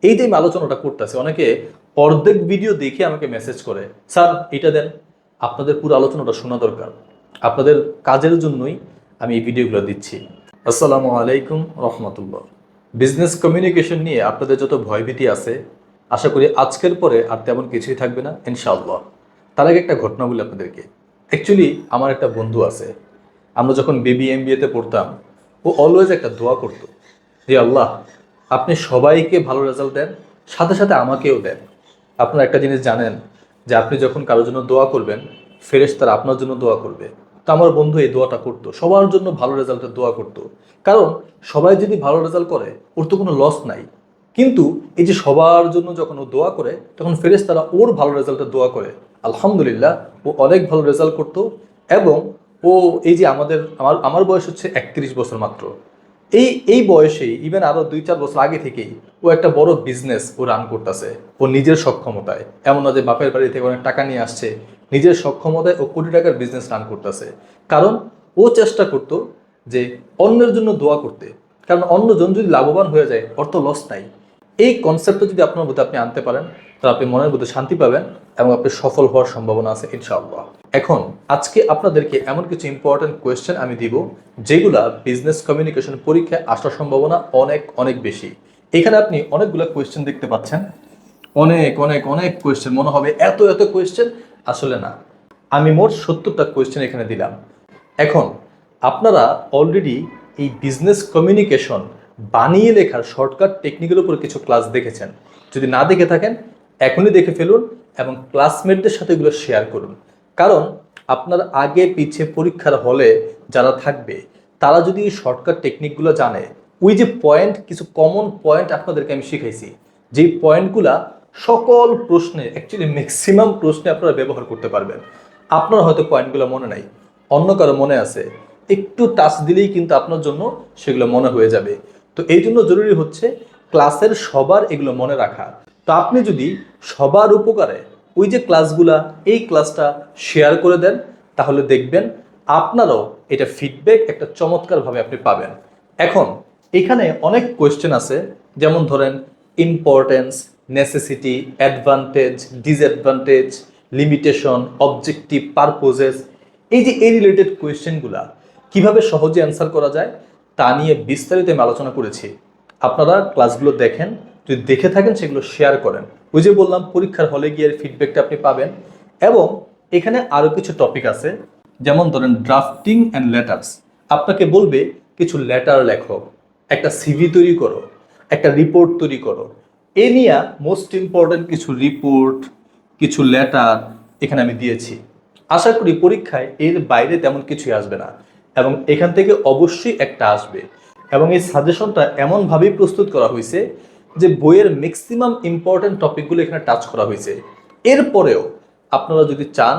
এই যে আমি আলোচনাটা করতেছি, অনেকে অর্ধেক ভিডিও দেখে আমাকে মেসেজ করে, স্যার এটা দেন। আপনাদের পুরো আলোচনাটা শোনা দরকার, আপনাদের কাজের জন্যই আমি এই ভিডিওগুলো দিচ্ছি। আসসালামু আলাইকুম রহমতুল্লাহ। বিজনেস কমিউনিকেশন নিয়ে আপনাদের যত ভয়ভীতি আছে, আশা করি আজকের পরে আর তেমন কিছুই থাকবে না ইনশাআল্লাহ। তার আগে একটা ঘটনা বলি আপনাদেরকে। অ্যাকচুয়ালি আমার একটা বন্ধু আছে, আমরা যখন BBA-MBA-তে পড়তাম, ও অলওয়েজ একটা দোয়া করতো যে আল্লাহ, আপনি সবাইকে ভালো রেজাল্ট দেন, সাথে সাথে আমাকেও দেন। আপনারা একটা জিনিস জানেন যে আপনি যখন কারোর জন্য দোয়া করবেন, ফেরেশতারা আপনার জন্য দোয়া করবে। তো আমার বন্ধু এই দোয়াটা করতো, সবার জন্য ভালো রেজাল্টের দোয়া করতো। কারণ সবাই যদি ভালো রেজাল্ট করে ওর তো কোনো লস নাই। কিন্তু এই যে সবার জন্য যখন ও দোয়া করে, তখন ফেরেশতারা ওর ভালো রেজাল্টের দোয়া করে। আলহামদুলিল্লাহ, ও অনেক ভালো রেজাল্ট করতো। এবং ও এই যে আমার আমার বয়স হচ্ছে 31 বছর মাত্র। এই বয়সেই, ইভেন আরো 2-4 বছর আগে থেকেই ও একটা বড় বিজনেস ও রান করতেছে ও নিজের সক্ষমতায়। এমন না যে বাপের বাড়ি থেকে অনেক টাকা নিয়ে আসছে, নিজের সক্ষমতায় ও কোটি টাকার বিজনেস রান করতেছে। কারণ ও চেষ্টা করতো যে অন্যের জন্য দোয়া করতে, কারণ অন্যজন যদি লাভবান হয়ে যায় ওর তো লস নাই। এই কনসেপ্টটা যদি আপনার মধ্যে আপনি আনতে পারেন, তাহলে আপনি মনের মধ্যে শান্তি পাবেন এবং আপনি সফল হওয়ার সম্ভাবনা আছে ইনশাআল্লাহ। এখন আজকে আপনাদেরকে এমন কিছু ইম্পর্টেন্ট কোয়েশ্চেন আমি দিব, যেগুলা বিজনেস কমিউনিকেশন পরীক্ষায় আসার সম্ভাবনা অনেক অনেক বেশি। এখানে আপনি অনেকগুলো কোয়েশ্চেন দেখতে পাচ্ছেন, অনেক অনেক অনেক কোয়েশ্চেন। মনে হবে এত এত কোয়েশ্চেন, আসলে না। আমি মোট 70টা কোয়েশ্চেন এখানে দিলাম। এখন আপনারা অলরেডি এই বিজনেস কমিউনিকেশন বানিয়ে লেখার শর্টকাট টেকনিকের উপর কিছু ক্লাস দেখেছেন। যদি না দেখে থাকেন, এখনই দেখে ফেলুন এবং ক্লাসমেটদের সাথে এগুলো শেয়ার করুন। কারণ আপনার আগে পিছিয়ে পরীক্ষার হলে যারা থাকবে, তারা যদি এই শর্টকাট টেকনিকগুলো জানে, ওই যে পয়েন্ট, কিছু কমন পয়েন্ট আপনাদেরকে আমি শিখাইছি, যেই পয়েন্টগুলা সকল প্রশ্নে, অ্যাকচুয়ালি ম্যাক্সিমাম প্রশ্নে আপনারা ব্যবহার করতে পারবেন। আপনার হয়তো পয়েন্টগুলো মনে নাই, অন্য কারো মনে আছে, একটু টাচ দিলেই কিন্তু আপনার জন্য সেগুলো মনে হয়ে যাবে। তো এই জন্য জরুরি হচ্ছে ক্লাসের সবার এগুলো মনে রাখা। তো আপনি যদি সবার উপকারে ওই যে ক্লাসগুলা, এই ক্লাসটা শেয়ার করে দেন, তাহলে দেখবেন আপনারও এটা ফিডব্যাক একটা চমৎকারভাবে আপনি পাবেন। এখন এখানে অনেক কোয়েশ্চেন আছে, যেমন ধরেন importance, necessity, advantage, disadvantage, limitation, objective, purposes. এই যে এই রিলেটেড কোয়েশ্চেনগুলা কিভাবে সহজে অ্যান্সার করা যায় তা নিয়ে বিস্তারিত আমি আলোচনা করেছি। আপনারা ক্লাসগুলো দেখেন, যদি দেখে থাকেন সেগুলো শেয়ার করেন। ওই যে বললাম, পরীক্ষার হলে গিয়ে ফিডব্যাকটা আপনি পাবেন। এবং এখানে আরও কিছু টপিক আছে, যেমন ধরেন ড্রাফটিং অ্যান্ড লেটার্স। আপনাকে বলবে কিছু লেটার লেখো, একটা সিভি তৈরি করো, একটা রিপোর্ট তৈরি করো। এ নিয়ে মোস্ট ইম্পর্টেন্ট কিছু রিপোর্ট, কিছু লেটার এখানে আমি দিয়েছি। আশা করি পরীক্ষায় এর বাইরে তেমন কিছুই আসবে না, এবং এখান থেকে অবশ্যই একটা আসবে। এবং এই সাজেশনটা এমনভাবেই প্রস্তুত করা হয়েছে যে বইয়ের ম্যাক্সিমাম ইম্পর্টেন্ট টপিকগুলো এখানে টাচ করা হয়েছে। এরপরেও আপনারা যদি চান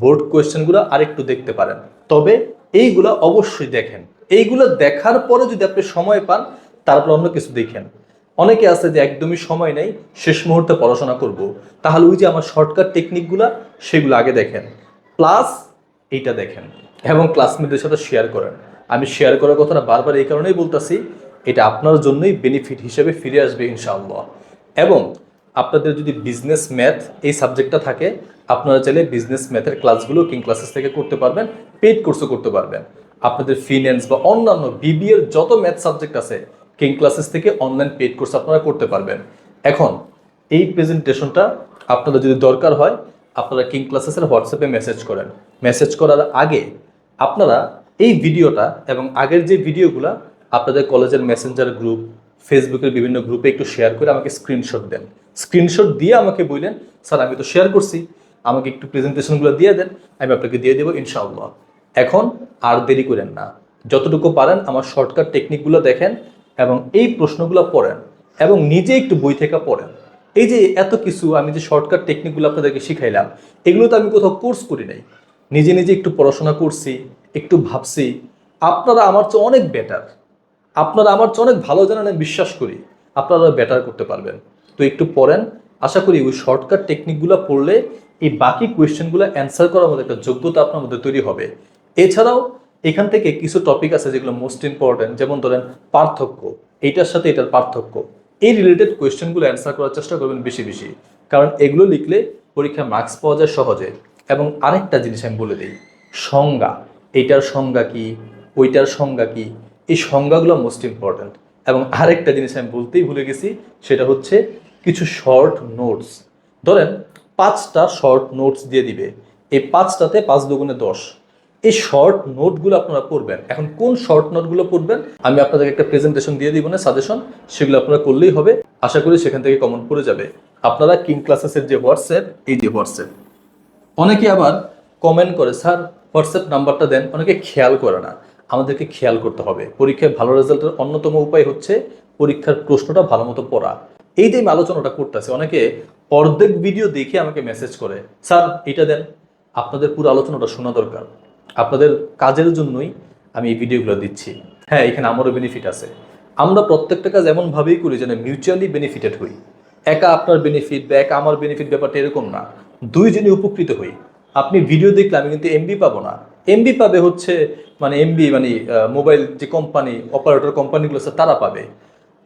বোর্ড কোয়েশ্চেনগুলো আরেকটু দেখতে পারেন, তবে এইগুলো অবশ্যই দেখেন। এইগুলো দেখার পরে যদি আপনি সময় পান, তারপর অন্য কিছু দেখেন। অনেকে আছে যে একদমই সময় নেই, শেষ মুহূর্তে পড়াশোনা করব, তাহলে ওই যে আমার শর্টকাট টেকনিকগুলো সেগুলো আগে দেখেন, প্লাস এইটা দেখেন এবং ক্লাসমেটদের সাথে শেয়ার করেন। আমি শেয়ার করার কথাটা বারবার এই কারণেই বলতেছি, এটা আপনার জন্যই বেনিফিট হিসেবে ফিরে আসবে ইনশাআল্লাহ। এবং আপনাদের যদি বিজনেস ম্যাথ এই সাবজেক্টটা থাকে, আপনারা চাইলে বিজনেস ম্যাথের ক্লাসগুলো কিং ক্লাসেস থেকে করতে পারবেন, পেইড কোর্সও করতে পারবেন। আপনাদের ফিন্যান্স বা অন্যান্য বিবিএর যত ম্যাথ সাবজেক্ট আছে, কিং ক্লাসেস থেকে অনলাইন পেইড কোর্স আপনারা করতে পারবেন। এখন এই প্রেজেন্টেশনটা আপনাদের যদি দরকার হয়, আপনারা কিং ক্লাসেসের হোয়াটসঅ্যাপে মেসেজ করেন। মেসেজ করার আগে আপনারা এই ভিডিওটা এবং আগের যে ভিডিওগুলো আপনাদের কলেজের মেসেঞ্জার গ্রুপ, ফেসবুকের বিভিন্ন গ্রুপে একটু শেয়ার করে আমাকে স্ক্রিনশট দেন। স্ক্রিনশট দিয়ে আমাকে বললেন, স্যার আমি তো শেয়ার করছি, আমাকে একটু প্রেজেন্টেশনগুলো দিয়ে দেন, আমি আপনাকে দিয়ে দেবো ইনশাআল্লাহ। এখন আর দেরি করেন না, যতটুকু পারেন আমার শর্টকাট টেকনিকগুলো দেখেন এবং এই প্রশ্নগুলো পড়েন এবং নিজে একটু বই থেকে পড়েন। এই যে এত কিছু আমি যে শর্টকাট টেকনিকগুলো আপনাদেরকে শিখাইলাম, এগুলো তো আমি কোথাও কোর্স করি নাই, নিজে নিজে একটু পড়াশোনা করছি, একটু ভাবছি। আপনারা আমার চেয়ে অনেক বেটার, আপনারা আমার চেয়ে অনেক ভালো জানেন, আমি বিশ্বাস করি আপনারা বেটার করতে পারবেন। তো একটু পড়েন, আশা করি ওই শর্টকাট টেকনিকগুলো পড়লে এই বাকি কোয়েশ্চেনগুলো অ্যান্সার করার মধ্যে একটা যোগ্যতা আপনার মধ্যে তৈরি হবে। এছাড়াও এখান থেকে কিছু টপিক আছে যেগুলো মোস্ট ইম্পর্টেন্ট, যেমন ধরেন পার্থক্য, এইটার সাথে এটার পার্থক্য, এই রিলেটেড কোয়েশ্চেনগুলো অ্যান্সার করার চেষ্টা করবেন বেশি বেশি, কারণ এগুলো লিখলে পরীক্ষায় মার্কস পাওয়া যায় সহজে। এবং আরেকটা জিনিস আমি বলে দিই, সংজ্ঞা, এইটার সংজ্ঞা কি, ওইটার সংজ্ঞা কি, এই সংজ্ঞাগুলো মোস্ট ইম্পর্ট্যান্ট। এবং আরেকটা জিনিস আমি বলতেই ভুলে গেছি, সেটা হচ্ছে কিছু শর্ট নোটস। ধরেন 5টা শর্ট নোটস দিয়ে দিবে, এই 5টাতে 5 দুগুণে 10। এই শর্ট নোটগুলো আপনারা পড়বেন। এখন কোন শর্ট নোটগুলো পড়বেন আমি আপনাদেরকে একটা প্রেজেন্টেশন দিয়ে দিব না, সাজেশন, সেগুলো আপনারা করলেই হবে। আশা করি সেখান থেকে কমন পড়ে যাবে। আপনারা কিং ক্লাসেসের যে হোয়াটসঅ্যাপ, এই যে হোয়াটসঅ্যাপ, অনেকে আবার কমেন্ট করে স্যার হোয়াটসঅ্যাপ নাম্বারটা দেন, অনেকে খেয়াল করে না। আমাদেরকে খেয়াল করতে হবে। পরীক্ষায় ভালো রেজাল্টের অন্যতম উপায় হচ্ছে পরীক্ষার প্রশ্নটা ভালো মতো পড়া। এই যে আমি আলোচনাটা করতেছি, অনেকে অর্ধেক ভিডিও দেখে আমাকে মেসেজ করে স্যার এটা দেন। আপনাদের পুরো আলোচনাটা শোনা দরকার। আপনাদের কাজের জন্যই আমি এই ভিডিওগুলো দিচ্ছি। হ্যাঁ, এখানে আমারও বেনিফিট আছে। আমরা প্রত্যেকটা কাজ এমনভাবেই করি যেন মিউচুয়ালি বেনিফিটেড হই। একা আপনার বেনিফিট বা একা আমার বেনিফিট, ব্যাপারটা এরকম না। দুইজনই উপকৃত হই। আপনি ভিডিও দেখলে আমি কিন্তু এমবি পাবো না, এমবি পাবে হচ্ছে এমবি মোবাইল যে কোম্পানি, অপারেটর কোম্পানিগুলো আছে তারা পাবে।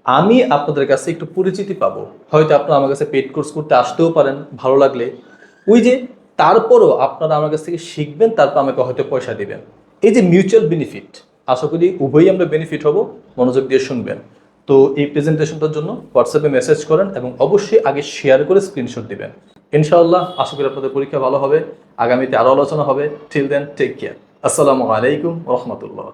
আমি আপনাদের কাছে একটু পরিচিতি পাবো, হয়তো আপনারা আমার কাছে পেইড কোর্স করতে আসতেও পারেন ভালো লাগলে। ওই যে তারপরও আপনারা আমার কাছ থেকে শিখবেন, তারপর আমাকে হয়তো পয়সা দিবেন। এই যে মিউচুয়াল বেনিফিট, আশা করি উভয়ই আমরা বেনিফিট হব। মনোযোগ দিয়ে শুনবেন। তো এই প্রেজেন্টেশনটার জন্য হোয়াটসঅ্যাপে মেসেজ করেন এবং অবশ্যই আগে শেয়ার করে স্ক্রিনশট দিবেন। ইনশাআল্লাহ আশা করি আপনাদের পরীক্ষা ভালো হবে। আগামীতে আরও আলোচনা হবে। Till then take care. আসসালামু আলাইকুম রহমতুল্লাহ।